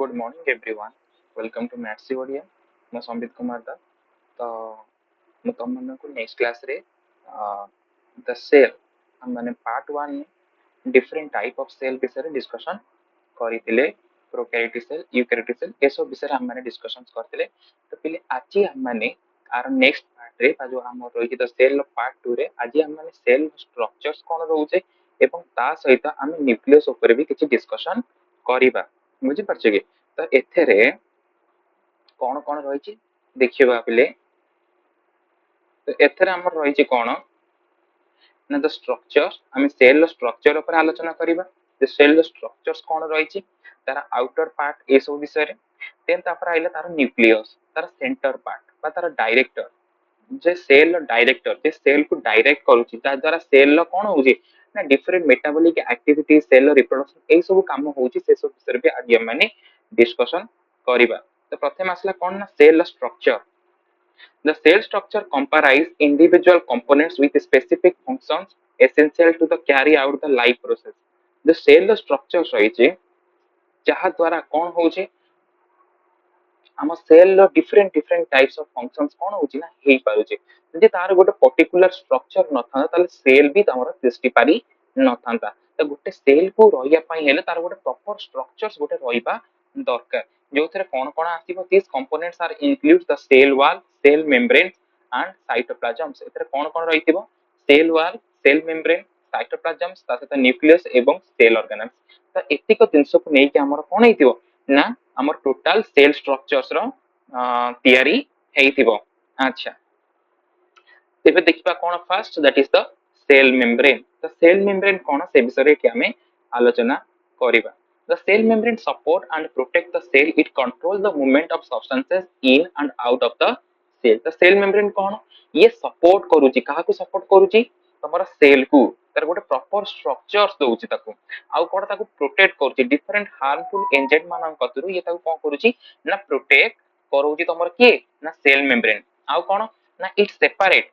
Good morning everyone. Welcome to matsciodia. मैं संबित कुमार दा तो मैं तुम मन को नेक्स्ट क्लास रे द सेल हम माने पार्ट 1 में डिफरेंट टाइप ऑफ सेल विषय डिस्कशन करथिले प्रोकैरियोटिक सेल यूकैरियोटिक सेल ए सब विषय हम माने डिस्कशंस करथिले तो पहिले आज हम माने आर नेक्स्ट पार्ट रे जो हम रही द सेल पार्ट 2 रे आज हम माने सेल स्ट्रक्चर्स कोन रहउचे एवं ता सहित हम न्यूक्लियस ऊपर भी किछि डिस्कशन करिबा बुझी परछे कि तो एथेरे कोन कोन रहिछि देखिबा पहिले तो एथेरे हमर रहिछि कोन ना द स्ट्रक्चर हम सेल स्ट्रक्चर ऊपर आलोचना करिबा द सेल स्ट्रक्चर्स कोन रहिछि तार आउटर पार्ट ए सब विषय रे देन तापर आइला तार न्यूक्लियस तार सेंटर पार्ट बा तार डायरेक्टर जे सेल डायरेक्टर जे सेल को डायरेक्ट करूछि ता द्वारा सेल लो कोन होउछि ना different metabolic activity cell reproduction ए सब काम होउछि से सब विषय भी आज हम माने डिस्कशन करिबा तो प्रथम आसला कोन ना cell structure the cell structure comprise individual components with specific functions essential to the carry out the life process the cell structure रहिछि जहा द्वारा कोन होउछि हम सेल लो different different types of functions कोन होउछि ना हेइ पारुछि जे तार गोटे पर्टिकुलर स्ट्रक्चर न था ताले सेल भी तमरा सृष्टि पारी न थांता तो गोटे सेल को रहिया पई हेले तार गोटे प्रॉपर स्ट्रक्चर्स गोटे रहिबा दरकार जो थरे कोन कोन आसीबो this components are include the cell wall cell membrane and cytoplasms एथरे कोन कोन रहितिबो cell wall cell membrane cytoplasms ता सहित न्यूक्लियस एवं सेल ऑर्गेनेल्स तो एतिक जिंस को नै कि हमर कोन हेतिबो ना हमर टोटल सेल स्ट्रक्चर्स रो तयारी हेइथिबो अच्छा तेबे देखिबा कोन first that is the cell membrane the cell membrane कोन से विषय के हमें आलोचना करिबा the cell membrane support and protect the cell it control the movement of substances in and out of the cell the cell membrane कोन ये support करूची काहा को सपोर्ट करूची तमरा सेल को तार गोटे प्रॉपर स्ट्रक्चर्स दोउची ताको आउ कोन ताको प्रोटेक्ट करूची डिफरेंट हार्मफुल एजेंट मानन कतरु ये ताको कोन करूची ना प्रोटेक्ट करूची तमर के ना सेल मेम्ब्रेन आउ कोन ना इट सेपरेट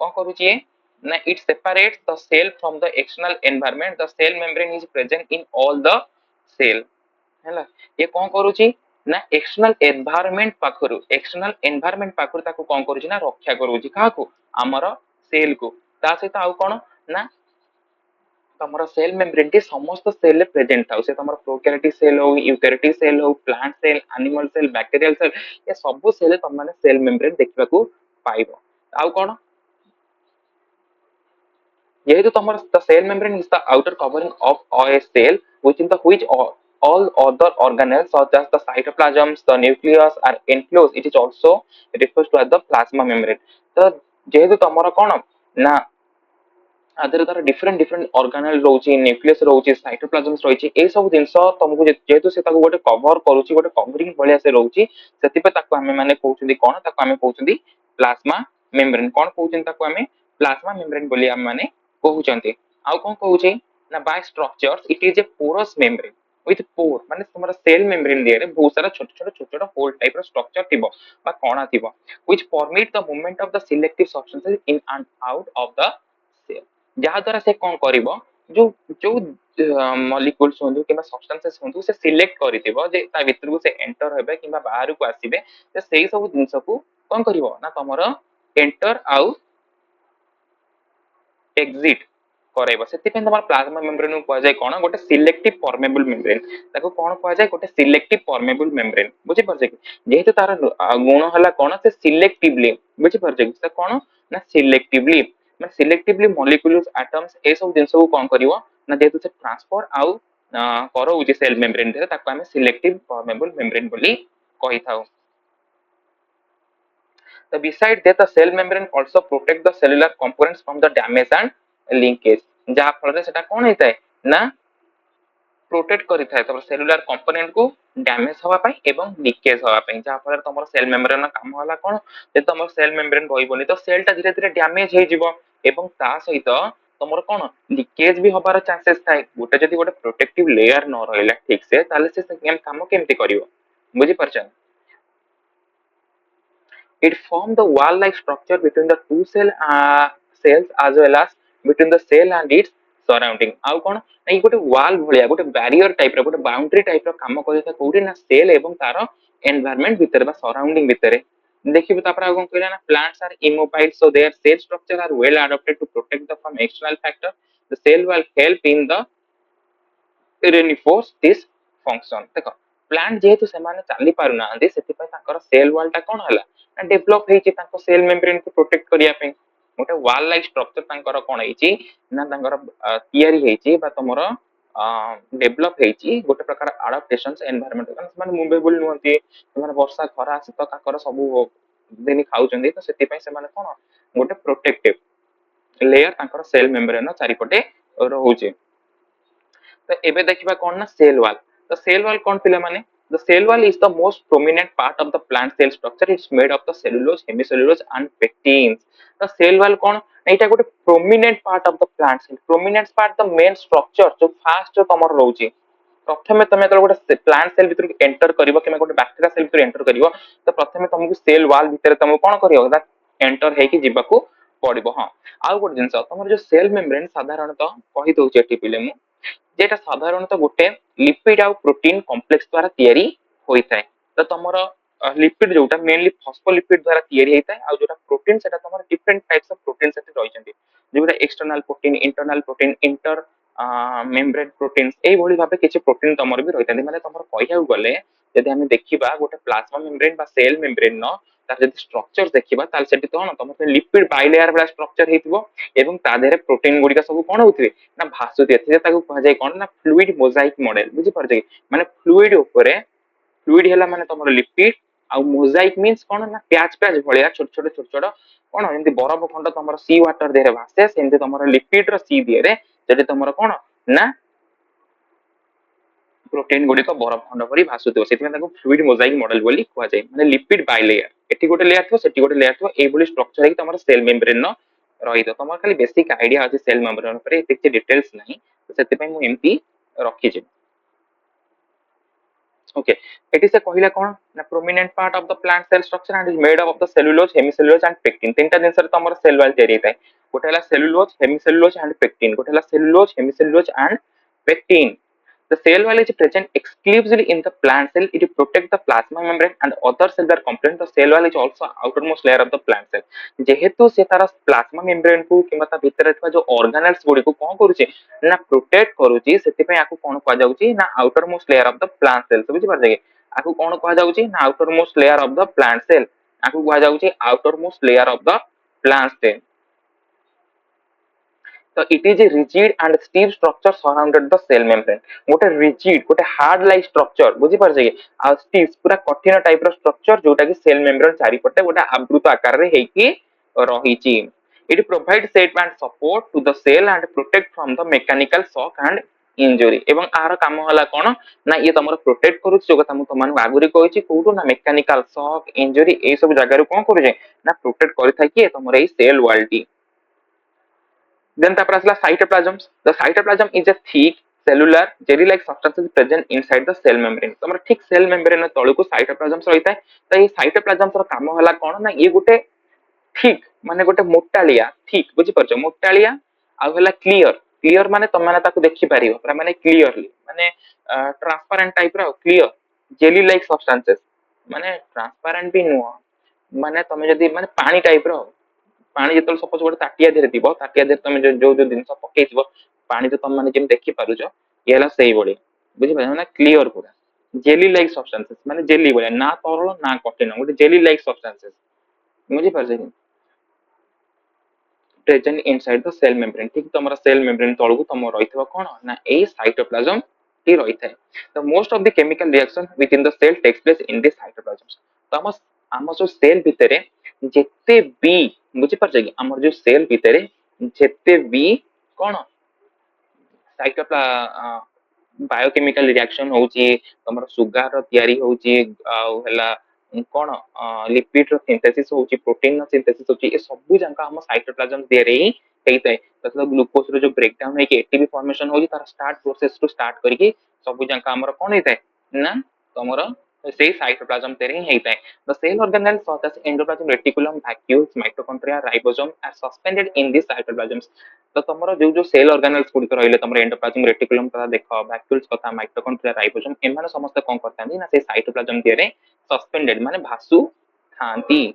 कोन करूची ना it separates the cell from the external environment the cell membrane is present in all the cell हैला ये कोन करूची ना एक्सटर्नल एनवायरनमेंट पाखरु ताको कोन करूची ना रक्षा करूची काहा को हमर सेल को ता सहित आउ कोन ना तमरा सेल मेम्ब्रेन टी समस्त सेल रे प्रेजेंट थाउ से तमरा प्रोकैरियोटिक सेल हो यूकैरियोटिक सेल हो plant cell animal cell bacterial cell ये सब सेल तम माने सेल मेम्ब्रेन देखबा को पाइबो आउ कोन जेहेतु तमर the cell membrane is the outer covering of a cell within the which all other organelles such as the cytoplasms the nucleus are enclosed it is also refers to as the plasma membrane तो जेहेतु तमर कोन ना आदर तार different different organelle रहउची nucleus रहउची साइटोप्लाज्म्स रहउची ए सब जिंस तुमको जेहेतु से ताको गोटे कवर करूची गोटे कवरिंग भलिया से रहउची सेति पे ताको हमें माने कहउछंदी कोन ताको हमें कहउछंदी प्लाज्मा मेम्ब्रेन कोन कहउछन ताको हमें प्लाज्मा मेम्ब्रेन बोली हम माने कहउछंती आउ कोन कहउची ना by structures it is a porous membrane with pore माने तुम्हारा सेल मेम्ब्रेन दिए रे बहुत सारा छोट छोट होल टाइप रो स्ट्रक्चर थिबो बा कोना थिबो which permit the movement of the selective substances in and out of the cell जहा द्वारा से कोन करिवो जो जो मॉलिक्यूल्स होंदु किबा सब्सटेंसेस होंदु से सिलेक्ट करिथिबो जे ता भीतर को से एंटर हेबे किबा बाहर को आसीबे से सेही सब जिंस को कोन करिवो ना तमरो एंटर आउ एग्जिट कराइबो सेति पे तमर प्लाज्मा मेम्ब्रेन को जाय कोन गोटे सिलेक्टिव परमेबल मेम्ब्रेन ताको कोन को जाय गोटे सिलेक्टिव परमेबल मेम्ब्रेन बुझि परछे जेहेतु तार गुण हला कोन से सिलेक्टिवली बुझि परछे से कोन ना सिलेक्टिवली मैं सिलेक्टिवली मॉलिक्यूल्स एटम्स ए सब जिंस को कोन करिवो ना जेहेतु से ट्रांसफर आउ करो उजे सेल मेम्ब्रेन दे ताको हमें सिलेक्टिव परमेबल मेम्ब्रेन बोली कहि थाउ the beside that the cell membrane also protect the cellular components from the damage and linkage जहा फल सेटा कोन हेतै ना प्रोटेक्ट करि थाए तमर सेलुलर कंपोनेंट को डैमेज होवा पई एवं लीकेज होवा पई जहा फल तमर सेल मेम्ब्रेन काम होला कोन जे तमर सेल मेम्ब्रेन रहिबोनी तो सेल ता धीरे धीरे डैमेज हे जिवो एवं ता सहित तमर कोन लीकेज भी होबार चांसेस थाए गोटे जदी गोटे प्रोटेक्टिव लेयर न रहला ठीक से ताले से काम केमति करिवो बुझि परछन it form the wall like structure between the two cells as well as between the cell and its surrounding आउ कोन नै गोटे वॉल भलिया गोटे बैरियर टाइप रो गोटे बाउंड्री टाइप रो काम करैता कोउठी ना सेल एवं तार एनवायरनमेंट भीतर बा सराउंडिंग भीतर देखिबो तापर कोन कहला ना plants are immobile so their cell structure are well adopted to protect the from external factor the cell will help in the reinforce this function देखो प्लांट जेहेतु सेमाने चली पारु नांदी सेति पय ताकर सेल वॉल टा कोन हला ना डेवलप हेछि ताको सेल मेम्ब्रेन को प्रोटेक्ट करिया पे गोटे वॉल लाइक स्ट्रक्चर तांकर कोन हेछि ना तांकर तयारी हेछि बा तमरो डेवलप हेछि गोटे प्रकार अडॉप्टेशंस एनवायरनमेंट कारण सेमाने मूवेबल नहंती सेमाने वर्षा खरा शीत काकर सब दिन खाउचंदी तो सेति पय सेमाने कोन गोटे प्रोटेक्टिव लेयर तांकर सेल मेम्ब्रेन चारिपटे रहउछि तो एबे देखिबा कोन ना cell wall the cell wall kon pila mane the cell wall is the most prominent part of the plant cell structure it's made of the cellulose hemicellulose and pectins the cell wall kon एटा गोटे prominent part of the plant cell prominent part the main structure जो first जो तमर रहउची प्रथमे तमे तो गोटे plant cell भीतर enter करिवो keema गोटे बैक्टीरिया सेल भीतर एंटर करिवो तो प्रथमे तुमको सेल वॉल भीतर तुमको कोन करिवो दैट एंटर हेकी जिबाकू पड़िबो हां आउ गोटे जिंस तमर जो सेल मेम्ब्रेन साधारणतः कहि दउची एटी पिले मु जेटा साधारणतः गोटे लिपिड आ प्रोटीन कॉम्प्लेक्स द्वारा तयारी होई थाए तो तमरो लिपिड जोटा मेनली फॉस्फोलिपिड द्वारा तयारी होता है आ जोटा प्रोटीन सेटा तमरो डिफरेंट टाइप्स ऑफ प्रोटीन सेट रहिसंती जोटा external protein internal protein inter membrane proteins एई भली भाबे किछि प्रोटीन तमरो भी रहितंती माने तमरो कहिया गले यदि हम देखिबा गोटे प्लाज्मा मेम्ब्रेन बा सेल मेम्ब्रेन न तार जदि स्ट्रक्चर देखिबा ताल सेठी तो न तमरो लिपिड बाइलेयर वाला स्ट्रक्चर हेतिबो एवं ता देरे प्रोटीन गुडी का सब कोन होथि ना भासुति एथि ताकू कह जाय कोन ना फ्लूइड मोजाइक मॉडल बुझि परजे माने फ्लूइड ऊपरे फ्लूइड हैला माने तमरो लिपिड आ मोजाइक मींस कोन ना प्याच प्याच भलिया छोट छोट कोन एंति बरफ खंड तमरो सी वाटर देरे भासे सेंति तमरो लिपिड रो सी देरे जदि तमरो कोन ना प्रोटीन गुडी को बरफ खंड परि भासुतो सेति ताकू फ्लूइड मोजाइक मॉडल बोली कह जाय माने लिपिड बाइलेयर एठी गोटे लेयर थो सेठी गोटे लेयर थो ए बोली स्ट्रक्चर है तमरो सेल मेम्ब्रेन न रही तो तमर खाली बेसिक आईडिया अछि सेल मेम्ब्रेन पर एते डिटेल्स नहीं तो सेति पय मु एमपी रखि जे ओके इट इज a कहला कोन ना prominent part of the plant cell structure and is made of the cellulose hemicellulose and pectin तीनटा दिन सर तमर सेल वॉल तयारी थाए गोटे हला सेलुलोज हेमिसेलुलोज एंड पेक्टिन गोटे हला cellulose hemicellulose and pectin the cell wall is present exclusively in the plant cell it protect the plasma membrane and other cellular component the cell wall is also outermost layer of the plant cell जेहेतु से तार plasma membrane को किबा ता भीतर थवा जो organelles गुडी को कोन करूची ना प्रोटेक्ट करूची सेति पय आकु कोन कहा जाउची ना outermost layer of the plant cell बुझि पार जागे आकु कोन कहा जाउची ना outermost layer of the plant cell आकु कहा जाउची outermost layer of the plant cell so it is a rigid and stiff structure surrounded the cell membrane गोटे rigid गोटे hard like structure बुझी पार जागे आ stiff पूरा कठिन type रो structure जोटा कि सेल मेम्ब्रेन चारि पटे गोटे आवृत आकार रे हेकी रहिची it provides shape and support to the cell and protect from the mechanical shock and injury एवं आर काम हला कोन ना ये तमरो प्रोटेक्ट करू जो कथा मु तमान आगुरी कहिछि कोठो ना मेकानिकल शॉक इंजुरी ए सब जगह रे कोन करू जे ना प्रोटेक्ट करि थाइ कि तमरो ए सेल वॉल टी then the cytoplasm the cytoplasm is a thick cellular jelly like substances present inside the cell membrane तमरो ठीक सेल मेम्ब्रेन तळु को cytoplasm रहिता है त ए cytoplasm रो काम हला कोन ना ये गुटे ठीक माने गोटे मोटालिया ठीक बुझी परछो मोटालिया आ हला क्लियर क्लियर माने तम माने ताको देखि पारियो पर माने क्लियरली माने ट्रांसपेरेंट टाइप रो क्लियर जेली लाइक सब्सटेंसेस माने ट्रांसपेरेंट भी नुवा माने तमे जदी माने पानी टाइप रो पानी जेतल सपोज गोटे ताटिया धीरे दिबो ताटिया धीरे तमे जो जिंस पकेइबो पानी तो तम माने जेम देखि पारुजो ये हला सेही बडी बुझी पाछो ना क्लियर पूरा जेली लाइक सब्सटेंसेस माने जेली बोले ना तरल ना कठिन गोटे जेली लाइक सब्सटेंसेस बुझी पाछो present inside the cell membrane ठीक तमरा सेल मेम्ब्रेन तळगु तम रहितबा कोन ना ए साइटोप्लाज्म टी रहिथाय the most of the chemical reaction within the cell takes place in the cytoplasm तम हम जो सेल भितरे जेते बी बुझी परछ कि हमर जो सेल भितरे जेते बी कोन साइटोप्ला बायोकेमिकल रिएक्शन होउची तमर सुगर रो तयारी होउची आ हला कोन लिपिड रो सिंथेसिस होउची प्रोटीन रो सिंथेसिस होउची ए सब जंका हम साइटोप्लाज्म देरे ही हेइतै मतलब ग्लूकोज रो जो ब्रेकडाउन है कि एटीपी फॉर्मेशन होउची तार स्टार्ट प्रोसेस टू स्टार्ट करके सब जंका हमर कोन हेइतै ना तमर से साइटोप्लाज्म तेरे ही होता है the cell organelle such as endoplasm reticulum vacuoles mitochondria ribosome are suspended in this cytoplasms तो तुमरो जो जो सेल ऑर्गेनेल्स गुडी रहले तुमरो एंडोप्लाज्म रेटिकुलम कथा देखो वैक्यूल्स कथा माइटोकॉन्ड्रिया राइबोसोम एमाने समस्त कोन करथांदी ना से साइटोप्लाज्म तेरे सस्पेंडेड माने भासु थांती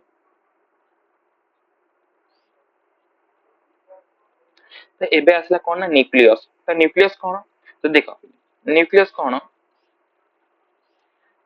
तो एबे आसला कोन ना न्यूक्लियस तो न्यूक्लियस कोन तो देखो न्यूक्लियस कोन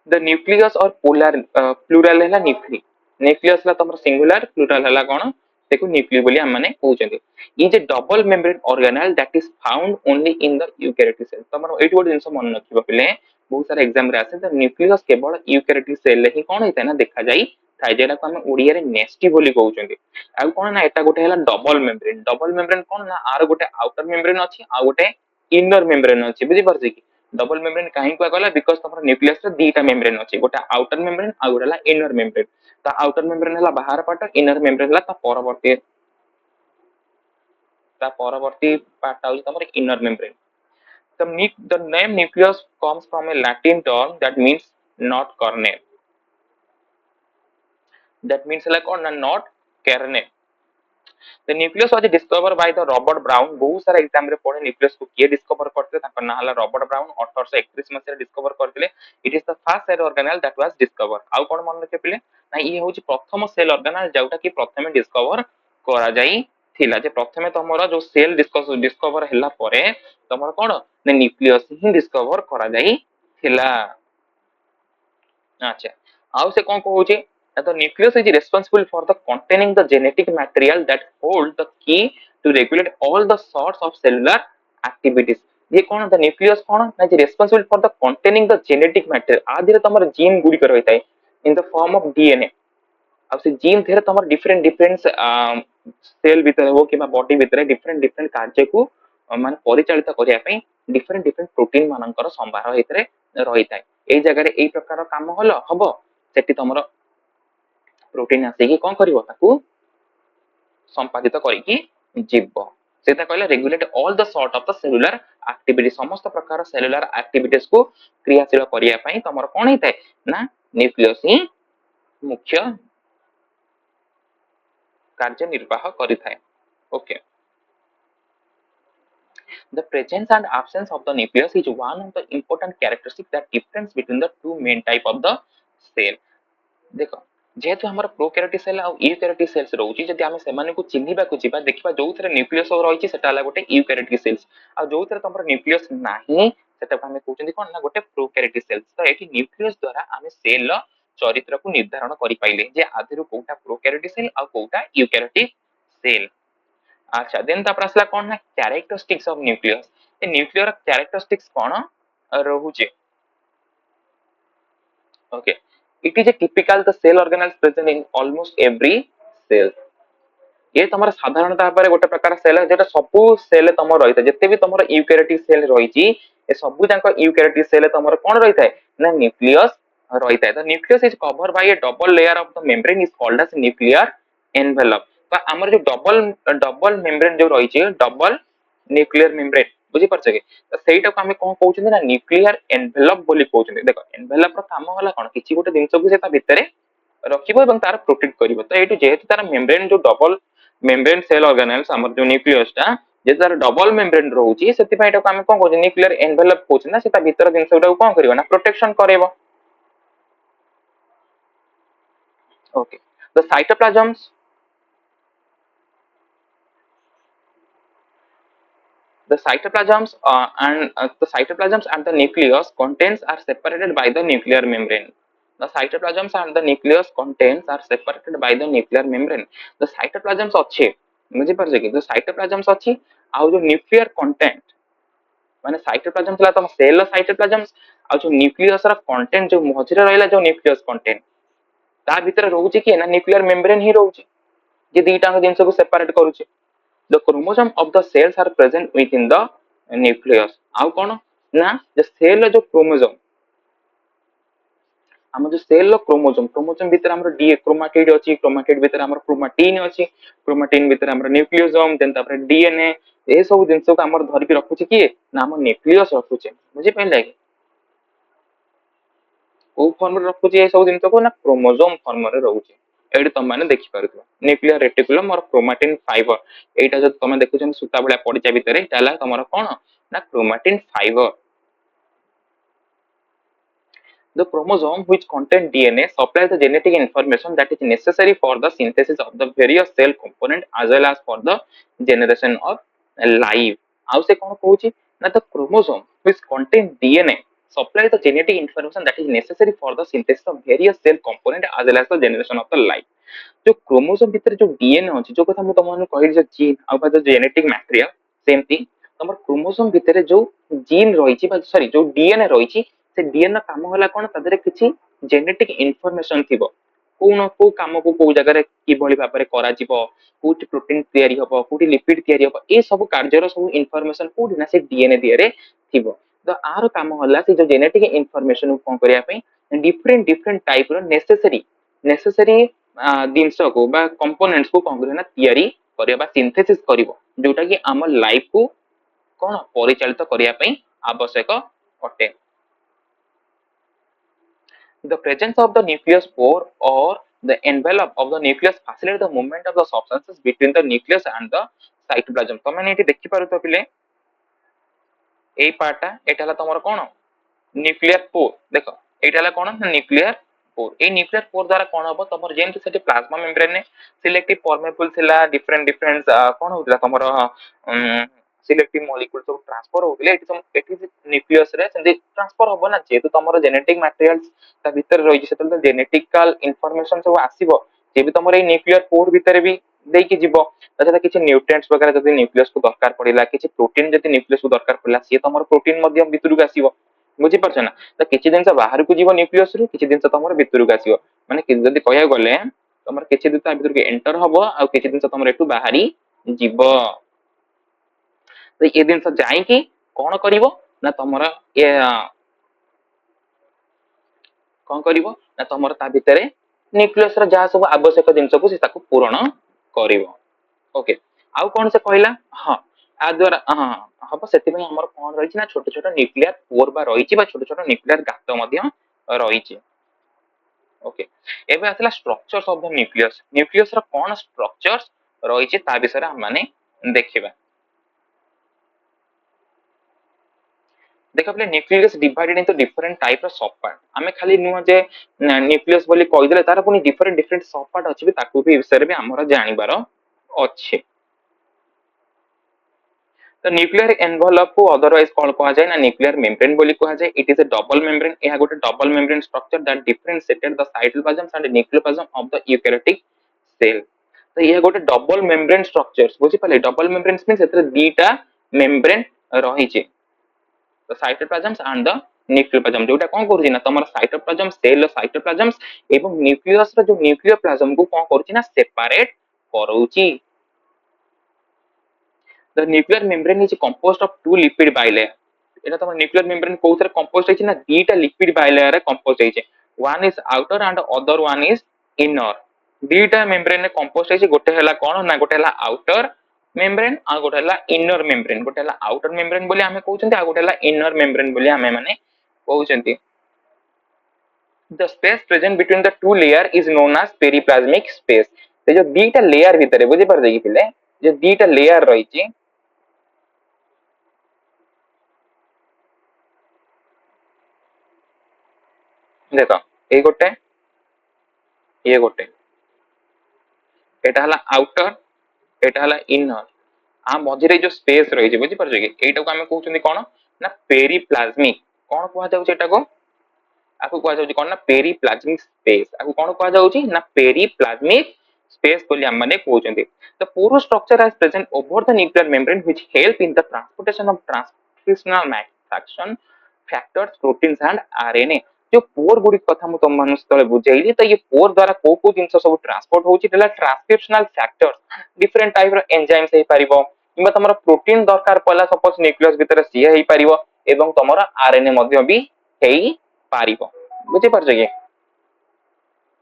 द न्यूक्लियस और पोलर प्लूरल है न्यूक्ली न्यूक्लियस ला तमर सिंगुलर प्लूरल हला कोन देखो न्यूक्ली बोली हम माने कहउछन्ते is a double membrane organelle that is found only in the eukaryotic cell तमर एट वर्ड जिंस मन नथिबो पिले बहुत सारा एग्जाम रे आसे द न्यूक्लियस केवल यूकैरियोटिक सेल ही कोन होइता ना देखा जाई थाई जेटा को हम ओडिया रे नेस्टी बोली कहउछन्ते आ कोन ना एटा गोटे हला डबल मेम्ब्रेन कोन ना आर गोटे आउटर मेम्ब्रेन अछि आ गोटे इनर मेम्ब्रेन अछि बुझी परछी कि डबल मेम्ब्रेन काहे को कहला बिकॉज़ तमर न्यूक्लियस रे दीटा मेम्ब्रेन अछि गोटा आउटर मेम्ब्रेन आ गोटा इनर मेम्ब्रेन ता आउटर मेम्ब्रेन हला बाहर पार्ट इनर मेम्ब्रेन हला ता परवर्ती पार्ट आउछ तमर inner membrane the name nucleus comes from a latin term that means not kernel that means like on not kernel The nucleus was discovered by the Robert Brown बहुत सारा exam रे पढे nucleus को किए discover करते ताका ना हला रॉबर्ट ब्राउन 1831 मसिया डिस्कवर करथिले it is the first cell organelle that was discover आउ कोन मन रखे पिले ना ये होची प्रथम सेल ऑर्गेनेल जोटा कि प्रथमे डिस्कवर करा जाई थिला जे प्रथमे तमरो जो सेल डिस्कवर हला परे तमरो कोन ना न्यूक्लियस ही डिस्कवर करा जाई थिला अच्छा आउ से कोन कहूची the nucleus is responsible for the containing the genetic material that hold the key to regulate all the sorts of cellular activities ये कौन the nucleus कौन ना जे responsible for the containing the genetic material आधे तमर gene गुडी कर होइताय in the form of DNA अब से gene there तमर डिफरेंट डिफरेंट सेल भीतर हो कि बॉडी भीतर डिफरेंट डिफरेंट कार्य को मान परिचालित करिया पई डिफरेंट डिफरेंट प्रोटीन मानकर संभार हेतरे रहिताय एई जगह रे एई प्रकार काम हलो हबो सेठी तमर प्रोटीन आसे कौन कर संपादित करी जीव से regulate all the sort of the cellular activity समस्त प्रकार सेलुलर एक्टिविटीज को क्रियाशील करने तुम कौन होता है ना न्यूक्लियस ही मुख्य कार्य निर्वाह करिथाए okay The presence and absence of the nucleus is one of the important characteristics that difference between the two main type of the cell देखो जेहेतु हमर प्रोकैरियोटिक सेल आ यूकैरियोटिक सेल्स रहउची जदि हम सेमाने को चिन्हिबा को जिबा देखिबा जोथरे न्यूक्लियस रहिची सेटा ला गोटे यूकैरियोटिक सेल्स आ जोथरे तमर न्यूक्लियस नाही सेटा को हम कहउचंदी कोन ना गोटे प्रोकैरियोटिक सेल्स तो एठी न्यूक्लियस द्वारा हम सेल ला चरित्र को निर्धारण करि पाइले जे आदिरु कोटा प्रोकैरियोटिक सेल आ कोटा यूकैरियोटिक सेल अच्छा देन तापर असला कोन ना कैरेक्टरिस्टिक्स ऑफ न्यूक्लियस ए न्यूक्लियर कैरेक्टरिस्टिक्स कोन रहउची okay it is a typical the cell organelles present in almost every cell ये तमर साधारणतः पर गोटे प्रकार सेल है जेटा सब सेल तमर रहिता जते भी तमर यूकैरियोटिक सेल रहिची ए सब जांक यूकैरियोटिक सेल तमर कोन रहिता है ना न्यूक्लियस रहिता है the nucleus is covered by a double layer of the membrane is called as nuclear envelope तो हमर जो डबल डबल मेम्ब्रेन जो रहिची डबल न्यूक्लियर मेम्ब्रेन बुझी परछ के तो सेटा को हम कोन कहउछन ना न्यूक्लियर एनवेलप बोली कहउछन देखो एनवेलप रो काम होला कोन किछि गोटे जिंस को से ता भितरे रखिबो एवं तार प्रोटेक्ट करिवो तो एटु जेहेतु तार मेम्ब्रेन जो डबल मेम्ब्रेन सेल ऑर्गेनेल्स हमर जो न्यूक्लियस ता जे तार डबल मेम्ब्रेन रहउची सेति पय एटा को हम कोन कहउछन न्यूक्लियर एनवेलप कहउछन ना सेता भितर जिंस को कोन करिवो ना प्रोटेक्शन करेबो okay the cytoplasms the cytoplasms and the nucleus contents are separated by the nuclear membrane. The cytoplasms and the nucleus contents are separated by the nuclear membrane. The cytoplasms अच्छे मुझे पर जगह जो cytoplasms अच्छी आउ जो nuclear content माने cytoplasm थला तम सेल cytoplasms आउ जो nucleus रा content जो मझिरे रहला जो nucleus content ता भीतर रहउची कि ना nuclear membrane ही रहउची जे दीटा जिंस को सेपरेट करूची the chromosome of the cells are present within the nucleus आउ कोन ना जे सेल जो क्रोमोसोम हम जो सेल लो क्रोमोसोम क्रोमोसोम भीतर हमर डी क्रोमाटिड अछि क्रोमाटिड भीतर हमर क्रोमाटिन अछि क्रोमाटिन भीतर हमर न्यूक्लियोसोम देन तापर डीएनए ए सब जिंस को हमर धरि के रखुची कि ना हम न्यूक्लियस रखुची बुझि पइले को फॉर्म रे रखुची ए सब जिंस को ना क्रोमोसोम फॉर्म रे रहउची एडी तुम माने देखि पारुथबो न्यूक्लियर रेटिकुलम और क्रोमैटिन फाइबर एटा जो तुम देखुछन सूता भलिया पडिचा भितरे ताला तमरा कोन ना chromatin fibre the chromosome which contain DNA supplies the genetic information that is necessary for the synthesis of the various cell component as well as for the generation of life आउ से कोन कहूची ना the chromosome which contain DNA supplies the genetic information that is necessary for the synthesis of various cell component as well as the generation of the life जो chromosome भितर जो DNA अछि जो कथा मु तमन कहली जे जीन आ बा जो जेनेटिक मटेरियल सेमती तमर क्रोमोसोम भितर जो जीन रहिछि बा सॉरी जो डीएनए रहिछि से डीएनए काम होला कोन तदरे किछि जेनेटिक इन्फॉर्मेशन थिबो कोन को काम को को जगह रे कि भली भाबरे करा जिवो कोठी प्रोटीन तयारी हबो कोठी लिपिड तयारी हबो ए सब कार्य सब इन्फॉर्मेशन कोठी ना से डीएनए दियरे थिबो तो आरो काम होला से जो जेनेटिक इन्फॉर्मेशन को करिया पे डिफरेंट डिफरेंट टाइप रो नेसेसरी नेसेसरी जिनस को बा कंपोनेंट्स को कौन करे ना तयारी करिया बा सिंथेसिस करिवो जोटा कि हम लाइफ को कोन परिचालित करिया पई आवश्यक अटे the presence of the nucleus pore or the envelope of the nucleus facilitates the movement of the substances between the nucleus and the cytoplasm तमे एठी देखि पारु तो पिले एई पार्टटा एटा हला तमरो कोन न्यूक्लियर पोर देखो एटा हला कोन nuclear pore a nuclear pore द्वारा कोन हबो तमर जेंति सेठी प्लाज्मा मेम्ब्रेन ने सिलेक्टिव परमेबल थिला डिफरेंट डिफरेंट कोन होतला तमरो सिलेक्टिव मॉलिक्यूल सब ट्रांसफर होतले एठी न्यूक्लियस रे सेंति ट्रांसफर होबो ना जेतु तमरो जेनेटिक मटेरियल्स ता भीतर रही सेतल तो जेनेटिकल इंफॉर्मेशन सब आसीबो जे भी तमरो ए न्यूक्लियर पोर भीतर भी देकी जीवो तथा किछि न्यूट्रिएंट्स वगैरह जदि न्यूक्लियस को दरकार पड़िला किछि प्रोटीन जदि न्यूक्लियस को दरकार पड़िला से तमरो प्रोटीन मध्यम भीतर को आसीबो बुझी परछ ना तो किछि दिन से बाहर को जीवो न्यूक्लियस रु किछि दिन से तमरो भीतर को आसीबो माने कि जदि कहया गले तमरो किछि दिन ता भीतर को एंटर हबो आ किछि दिन से तमरो एटु बाहरी जीवो तो ए दिन से जाई कि कोन करिवो ना तमरो ए कोन करिवो ना तमरो ता भीतरे न्यूक्लियस रा जा सब आवश्यक जिंस को से ताको पूर्ण करिवो ओके आउ कोन से कहला हां आ द्वारा हां हबो सेति में हमर कोन रहिछि ना छोटे छोटे न्यूक्लियर पोर बा रहिछि बा छोटे छोटे न्यूक्लियर गात मध्य रहिछि ओके एबे आतला structures of the nucleus nucleus रा कोन स्ट्रक्चर्स रहिछि ता विषय हम माने देखिबा देखा nucleus divided into different type of सब पार्ट हमें खाली नुह जे न्यूक्लियस बोली कहि देले तार पुनी डिफरेंट डिफरेंट सब पार्ट अछि बे ताकू भी विषय में हमर जानिबार अछि तो न्यूक्लियर एनवेलप को अदरवाइज कौन कहा जाए ना न्यूक्लियर मेम्ब्रेन बोली कहा जाए it is a double membrane यह गोटे double membrane structure that differentiated the cytoplasm and nucleoplasm of the eukaryotic cell तो यह गोटे डबल मेम्ब्रेन स्ट्रक्चर्स बुझी पाले डबल मेम्ब्रेन मींस एतरे दीटा मेम्ब्रेन रही छे the cytoplasms and the nucleoplasm जोटा कोन करूची ना तमर साइटोप्लाज्म सेल साइटोप्लाज्म्स एवं न्यूक्लियस रो जो न्यूक्लियोप्लाज्म को कोन करूची ना सेपरेट करूची the nuclear membrane is composed of two lipid bilayer एटा तमर न्यूक्लियर मेम्ब्रेन कोथरे कंपोस्ट होइछि ना दीटा लिपिड बाइलेयर रे कंपोस्ट होइछि one is outer and other one is inner दीटा मेम्ब्रेन रे कंपोस्ट होइछि गोटे हला कोन ना गोटे हला आउटर मेम्ब्रेन आ गोटे हला इनर मेम्ब्रेन गोटे हला आउटर मेम्ब्रेन बोली हमें कहउछन्ती आ गोटे हला इनर मेम्ब्रेन बोली हमें माने कहउछन्ती the space present between the two layer is known as periplasmic space ते जो दीटा लेयर भितरे बुझि पर जाई पिले जो दीटा लेयर रहिछि देखो ये गोटे एटा हला आउटर एटा हला इनर आ मझिरे जो स्पेस रही छै बुझि परछे कि एटा को हमें कहउछन्ती कोन ना पेरिप्लाज्मिक कोन कहआ जाउ छै एटा को आकु कहआ जाउ छै कोन ना पेरिप्लाज्मिक स्पेस आकु कोन कहआ जाउ छै ना पेरिप्लाज्मिक स्पेस बोली हम माने कहउछन्ती the pore structure as present over the nuclear membrane which help in the transportation of transcriptional मैट्रिक्शन फैक्टर्स प्रोटीन्स एंड आरएनए जो पोर गुडी कथा मु तुम मानुस तले बुझाइली त ये पोर द्वारा को जिंस सब ट्रांसपोर्ट होची तेला ट्रांसक्रिप्शनल फैक्टर्स डिफरेंट टाइप रो एंजाइम्स हे पारिबो किबा तमरो प्रोटीन दरकार पला सपोज न्यूक्लियस भीतर सी हे पारिबो एवं तमरो आरएनए मध्य भी हेई पारिबो बुझि परछे कि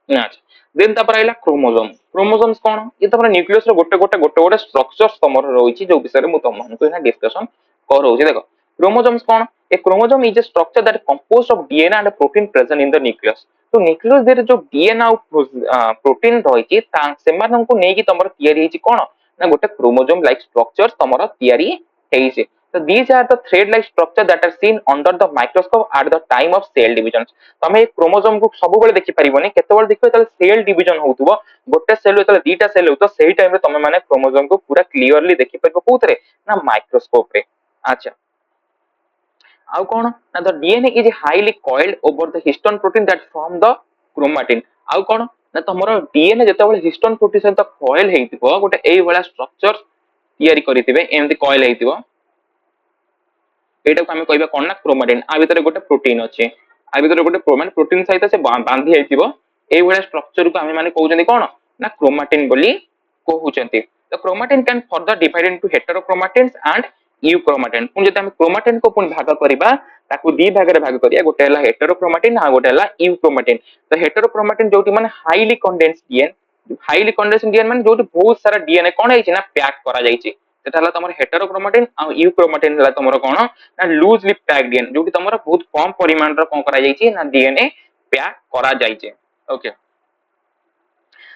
अच्छा देन तापर आइला क्रोमोसोम क्रोमोसोम्स कोन ये तमरो न्यूक्लियस रो गोटे गोटे स्ट्रक्चर्स तमरो रहिची जो विषय रे मु तुम मानकु ना डिस्कशन करौची देखो Chromosomes कौन? A chromosome is a structure that is composed of DNA and a protein present in the nucleus. तो न्यूक्लियस देरे जो डीएनए और प्रोटीन रही सेमानंकु नेकी तमर तयारी हेची कोन ना गोटे क्रोमोसोम लाइक स्ट्रक्चर्स तमर तयारी हेची. So these are the thread like structure that are seen under the microscope at the time of cell division. तमे क्रोमोसोम को सब बेले देखि परिबोनी केतेबेल देखिबे तले सेल डिवीजन होउतबो गोटे सेल तले दीटा सेल होतो सेही टाइम रे तमे माने क्रोमोसोम को पूरा क्लियरली देखि परिबो कोथरे ना माइक्रोस्कोप रे. अच्छा आउ कोन ना the DNA is highly coiled over the histone protein that form the chromatin. आउ कोन ना तमरो डीएनए जेतेबेले हिस्टोन प्रोटीन सहित कॉइल हेतिबो गोटे एई वाला स्ट्रक्चर तयारी करितिबे एमति कॉइल हेतिबो एटा को हम कहबा कोन ना क्रोमैटिन. आ भीतर गोटे प्रोटीन अछि आ भीतर गोटे माने प्रोटीन सहित से बांधी हेतिबो एई वाला स्ट्रक्चर को हम माने कहउजंदी कोन ना क्रोमैटिन बोली कहउचंती. The chromatin can further divide into heterochromatins and euchromatin. पुन जते हम क्रोमैटिन को पुन भाग करबा ताकू दी भाग रे भाग करिया गोटे हला हेटेरोक्रोमैटिन आ गोटे हला यूक्रोमैटिन. तो हेटेरोक्रोमैटिन जोटी माने हाईली कंडेंस्ड डीएनए माने जोटी बहुत सारा डीएनए कोन हेछि ना पैक करा जाइछि सेटा हला तमर हेटेरोक्रोमैटिन आ यूक्रोमैटिन हला तमर कोन ना लूजली पैक्ड डीएनए जोटी तमर बहुत कम परिमाण रो कोन करा जाइछि ना डीएनए पैक करा जाइछि. Okay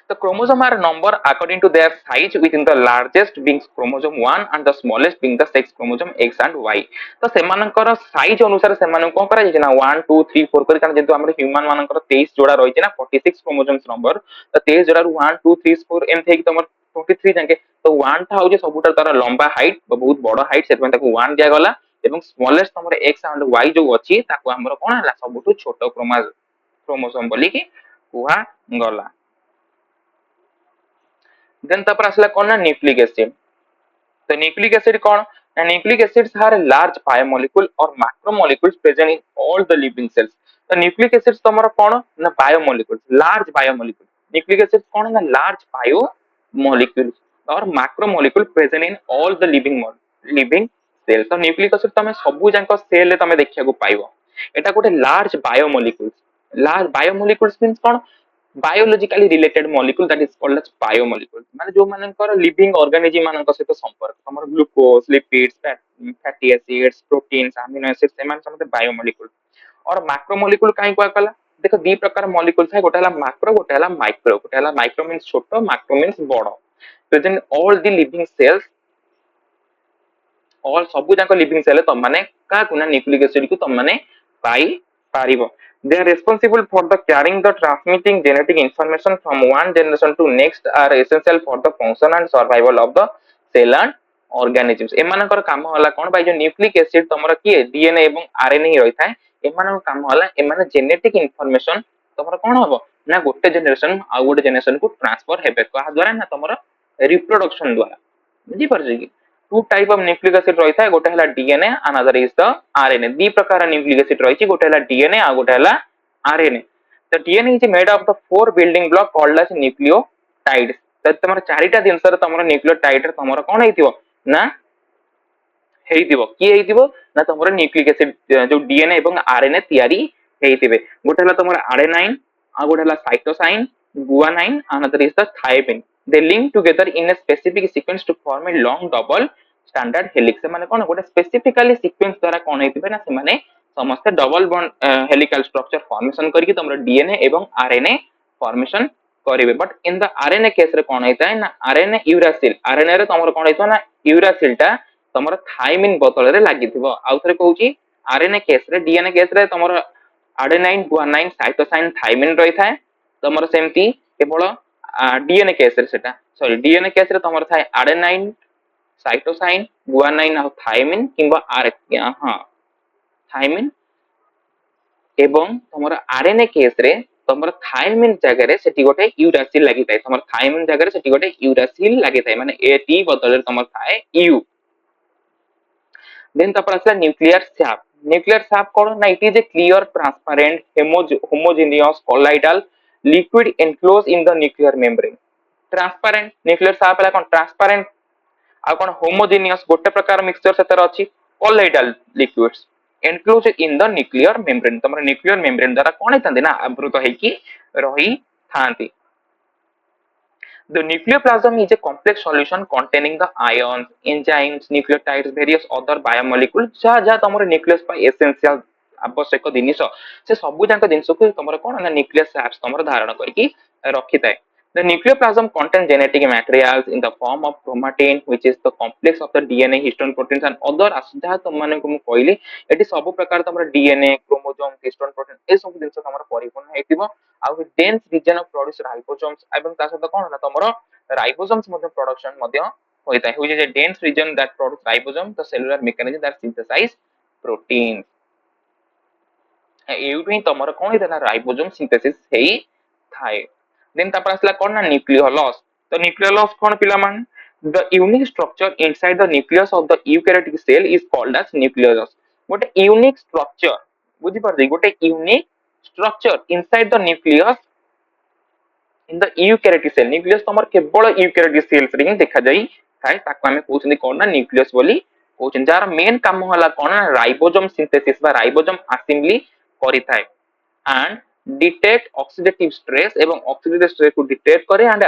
the chromosome are numbered according to their size within the largest being chromosome 1 and the smallest being the sex chromosome X and Y. तो सेमानकर साइज अनुसार सेमान कोन करा जाय ना 1 2 3 4 कर कारण जेतु हमर ह्यूमन मानकर 23 जोड़ा रहिছে ना 46 क्रोमोसोम्स नंबर तो 23 जोड़ा 1 2 3 4 एम थे कि तमर 23 जाके तो 1 था होजे सबुटा तार लंबा हाइट बहुत बड़ हाइट सेतमें ताको 1 दिया गला एवं स्मॉलेस्ट तमर X and Y जो अछि ताको हमर कोन हला सबुटु छोटो क्रोमोसोम बोली कि कुहा गला. देन तापर आसला कोन ना न्यूक्लिक एसिड. तो न्यूक्लिक एसिड कौन ना nucleic acids are large biomolecule और macromolecules present in all the living cells. तो न्यूक्लिक एसिड्स तमरो कौन ना biomolecules large biomolecule nucleic acids कौन ना लार्ज बायोमोलिक्यूल्स और macromolecule present in all the living cell. तो न्यूक्लिक एसिड तमे सबु जांक सेल रे तमे देखिया को पाइबो एटा गोटे लार्ज बायोमोलिक्यूल्स मींस कौन biologically related molecule that is called as biomolecules माने जो मानकर लिविंग ऑर्गेनिज्म मानक सहित संपर्क हमर glucose lipids fatty acids proteins amino acids एमान समते बायोमोलिक्यूल और मैक्रोमोलिक्यूल काई कोआ कला देखो दी प्रकार मोलिक्यूल थाए गोटे हला मैक्रो गोटे हला माइक्रो गोटे हला माइक्रो मींस छोटो मैक्रो मींस बड़ो present all the living sales all सबु जाक लिविंग सेल तम माने का गुना न्यूक्लिक एसिड को तम माने पाई पारिबो. They are responsible for the carrying the transmitting genetic information from one generation to next are essential for the function and survival of the cell and organisms. एमानकर काम होला कोन भाई जो न्यूक्लिक एसिड तमरा की DNA एवं RNA ही रही थाए एमानकर काम होला एमाने जेनेटिक इंफॉर्मेशन तमरा कोन हबो ना गोटे जनरेशन आ गोटे जनरेशन को ट्रांसफर हेबे का द्वारा ना तमरा रिप्रोडक्शन द्वारा बुझी परजे की two type of nucleic acid रही था गोटे हला DNA another is the RNA दी प्रकार न्यूक्लिक एसिड रही गोटे हला डीएनए आ गोटे हला RNA. The DNA is made of the four building block called as nucleotides. त तमर चारिटा जिंस रे तमर न्यूक्लियोटाइड रे तमर कोन हेतिबो ना हेतिबो की हेतिबो ना तमर न्यूक्लिक एसिड जो डीएनए एवं आरएनए तयारी हेतिबे गोटे हला तमर आडेनाइन आ गोटे हला cytosine guanine another is the thymine. They link together in a specific sequence to form a long double standard helix. माने कोन गोटे स्पेसिफिकली सीक्वेंस द्वारा कोन हेतिबे ना से माने समस्त double bond helical structure formation करके तमरो डीएनए एवं आरएनए फॉर्मेशन करिवे. But in the RNA case रे कोन हेता है ना आरएनए यूरासिल आरएनए रे तमरो कोन हेतो ना यूरासिल टा तमरो थायमिन बोतल रे लागिथिबो. आउ थरे कहूची आरएनए केस रे डीएनए केस रे तमरो आडेनाइन गुआनाइन साइटोसाइन थायमिन रही थाए तमरो सेमती केवल डीएनए केस रे सेटा सॉरी डीएनए केस रे तमर थाए आडेनाइन साइटोसाइन गुआनाइन आ थायमिन किंबा आर हां थायमिन एवं तमर आरएनए केस रे तमर थायमिन जगह रे सेटी गोटे यूरासिल लागि थाए तमर थायमिन जगह रे सेटी गोटे यूरासिल लागि थाए माने ए टी बदल रे तमर थाए यू. देन तपर असला न्यूक्लियर सैप. न्यूक्लियर सैप कोन ना it is A clear transparent homogeneous colloidal liquid enclosed in the nuclear membrane. Transparent nuclear sap है कौन transparent आ कौन homogeneous गोटे प्रकार मिक्सचर सेतर अछि colloidal liquids enclosed in the nuclear membrane. तमर nuclear membrane द्वारा कौन हेतंदी ना आवृत हेकी रही थांती. The nucleoplasm is a complex solution containing the ions, enzymes, nucleotides, various other biomolecules जहाँ जहाँ तुम न्यूक्लियस एसेंशियल आवश्यक जिनिस से सब जाक जिन को तुम कौन ना न्यूक्लियस सैप्स तुम धारण करके रखी थाए. The nucleoplasm contains genetic materials in the form of chromatin, which is the complex of the DNA, histone proteins and other जहाँ तुम माने को कहली एटी सब प्रकार तुम DNA, क्रोमोसोम, हिस्टोन प्रोटीन ए सब जिन तुम परिपूर्ण हेतिबो आउ dense region of produce ribosomes एवं ता सहित कोन ना तुमरो राइबोसोम्स मध्ये प्रोडक्शन मध्ये होइता है, which is a dense region that produce ribosome, the cellular mechanism that synthesize proteins. एउठी तमरो कोन होइता ना राइबोसोम सिंथेसिस हेई थाए. देन तापर आसला कोन ना न्यूक्लियोलस. तो न्यूक्लियोलस कोन पिला मान the unique structure inside the nucleus of the eukaryotic cell is called as nucleolus. गोटे यूनिक स्ट्रक्चर बुझी पारछी, गोटे unique structure inside the nucleus in the eukaryotic cell. Nucleus तमर केवल eukaryotic cells रे ही देखा जाई थाए, ताको हमें कहउछन कोन ना न्यूक्लियस बोली कहउछन. जार मेन काम होला कोन ना राइबोसोम सिंथेसिस बा राइबोसोम असेंबली करि थाए and detect oxidative stress एवं oxidative stress को detect करे and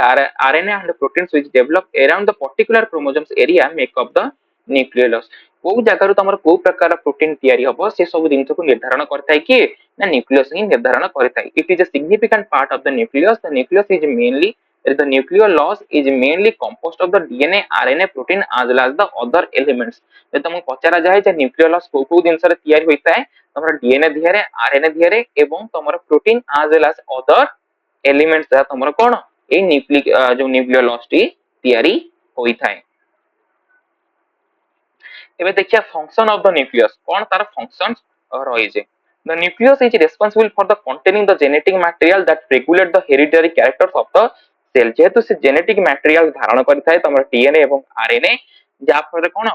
RNA and proteins which develop around the particular chromosomes area make up the nucleolus. को जगह तमर को प्रकार प्रोटीन तयारी हबो से सब जिंस को निर्धारण करथाय कि ना न्यूक्लियस ही निर्धारण करथाय. It is a significant part of the nucleus. The nucleus is mainly the nucleolus is mainly composed of the DNA, RNA, protein as well as the other elements. जे तुमको पचरा जाए जे न्यूक्लियोलस को जिंस रे तयारी होइता है तमरा डीएनए धियारे आरएनए धियारे एवं तमरा protein as well as other elements दा तमरा कोन ए न्यूक्लिक जो न्यूक्लियोलस टी तयारी होइता है. एबे देखिया फंक्शन ऑफ द न्यूक्लियस कोन तार फंक्शंस रही जे. The nucleus is responsible for the containing the genetic material that regulate the hereditary characters of the cell. जेहेतु से जेनेटिक मटेरियल धारण करथाय तमरा डीएनए एवं आरएनए जा पर कोन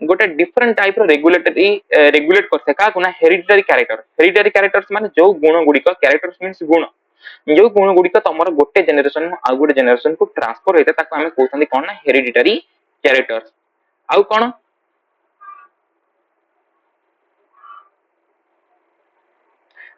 गोटे डिफरेंट टाइप रो रेगुलेटरी रेगुलेट करथे का गुना हेरिडिटरी कैरेक्टर. हेरिडिटरी कैरेक्टर्स माने जो गुण गुडी को कैरेक्टर्स मींस गुण जो गुण गुडी को तमरा गोटे जनरेशन आ गोटे जनरेशन को ट्रांसफर होइते ताको हमें कहउछन कोन ना हेरिडिटरी कैरेक्टर्स. आउ कोन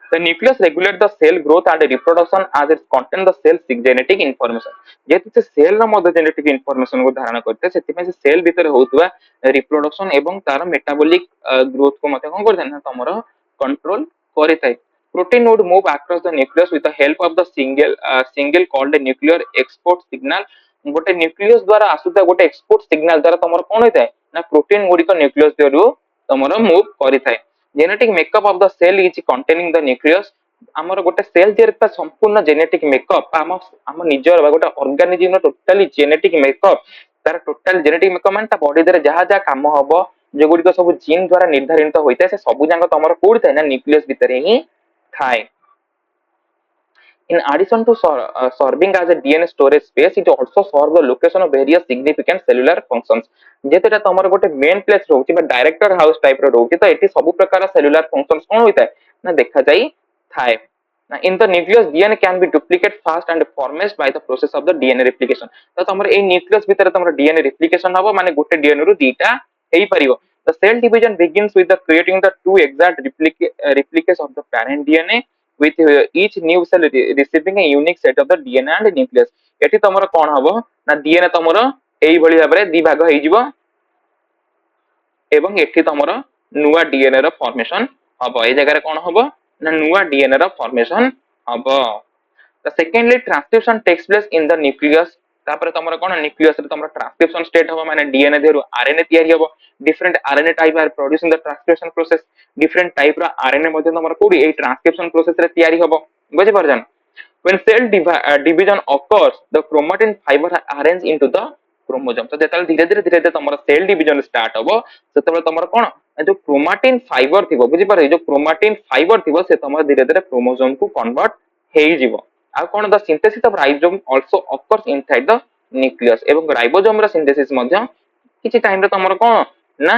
the nucleus regulates the cell growth and reproduction as it contains the cell genetic information. जेतु से सेल रो मध्य जेनेटिक इंफॉर्मेशन को धारण करते सेति में से सेल भीतर होतबा रिप्रोडक्शन एवं तार मेटाबॉलिक ग्रोथ को मते कोन करते ना तमरो control करितै. Protein would move across the nucleus with the help of the single called a nuclear export signal. गोटे न्यूक्लियस द्वारा आसुता गोटे एक्सपोर्ट सिग्नल द्वारा तमरो कोन होइतै ना प्रोटीन गुडी को न्यूक्लियस देरु तमरो मूव करितै. Genetic makeup of the cell is containing the nucleus. हमर गोटे सेल जे संपूर्ण जेनेटिक मेकअप हम निजर गोटे ऑर्गेनिज्म टोटली जेनेटिक मेकअप तार टोटल जेनेटिक मेकअप मान ता बॉडी रे जहा जहा काम हबो जो गुडी को सब जीन द्वारा निर्धारित होइता से सब जांग तमरो कोड थाय ना न्यूक्लियस भीतर ही थाय. In addition to serving as a DNA storage space, it also serves the location of various significant cellular functions. जेतेटा तमर गोटे मेन प्लेस रहउची बा डायरेक्टर हाउस टाइप रो रहउची तो एटी सब प्रकार सेलुलर फंक्शंस कोन होइता है ना देखा जाई थाए. ना इन the nucleus DNA can be duplicate fast and formed by the process of the DNA replication. तो तमर ए न्यूक्लियस भीतर तमर डीएनए रेप्लिकेशन हबो माने गोटे डीएनए रु दीटा हेई परिबो. The cell division begins with the creating the two exact replicates of the parent DNA with each new cell receiving a unique set of the DNA and nucleus. एठी तमरो कोन हबो ना DNA तमरो एई भली भाबरे दि भाग हेई जिवो एवं एठी तमरो नुवा डीएनए रो फॉर्मेशन हबो. ए जगह रे कोन हबो ना नुवा डीएनए रो फॉर्मेशन हबो. The secondly transcription takes place in the nucleus. तापर तमरो कोन न्यूक्लियस रे तमरो ट्रांसक्रिप्शन स्टेट हबो माने डीएनए देरु आरएनए तयारी हबो. Different RNA type are produce in the transcription process. Different type रो आरएनए मध्ये तमरो कोडी ए ट्रांसक्रिप्शन प्रोसेस रे तयारी हबो. बुझि परजन. When cell division occurs, the chromatin fiber are arranged into the chromosome. तो जेतल धीरे धीरे तमरो सेल डिवीजन स्टार्ट हबो सेतबे तमरो कोन जो क्रोमाटिन फाइबर थिबो बुझि पारे जो क्रोमाटिन फाइबर थिबो से तमरो धीरे धीरे क्रोमोसोम को कन्वर्ट हेई जिवो. आ कोन the synthesis of ribosome also occurs inside the nucleus. एवं राइबोसोम रो सिंथेसिस मध्ये किछि टाइम रे तमरो कोन ना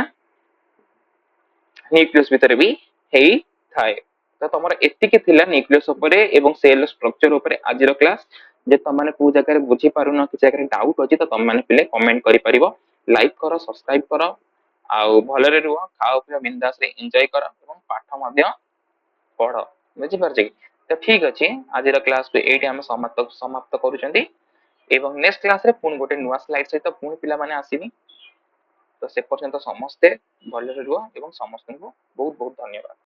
न्यूक्लियस भीतर भी हेई थाए. तो तमर एतिके थिला न्यूक्लियस उपरे एवं सेल स्ट्रक्चर उपरे आजिर क्लास. जे तम माने को जगह रे बुझी पारु न कि जगह रे डाउट अछि तो तम माने पिले कमेंट करि परिबो. लाइक करो, सब्सक्राइब करो आ भलरे रुह, खाओ पियो बिंदास रे एन्जॉय करो एवं पाठ मध्ये पढो. बुझी परछि. तो ठीक अछि आजिर क्लास को एठी हम समाप्त करूछंती. ଏବଂ ନେକ୍ସଟ କ୍ଲାସ ରେ ପୁଣି ଗୋଟେ ନୂଆ ସ୍ଲାଇଡ ସହିତ ପୁଣି ପିଲାମାନେ ଆସିବି। ତ ସେ ପର୍ଯ୍ୟନ୍ତ ସମସ୍ତେ ଭଲରେ ରୁହ ଏବଂ ସମସ୍ତଙ୍କୁ ବହୁତ ବହୁତ ଧନ୍ୟବାଦ।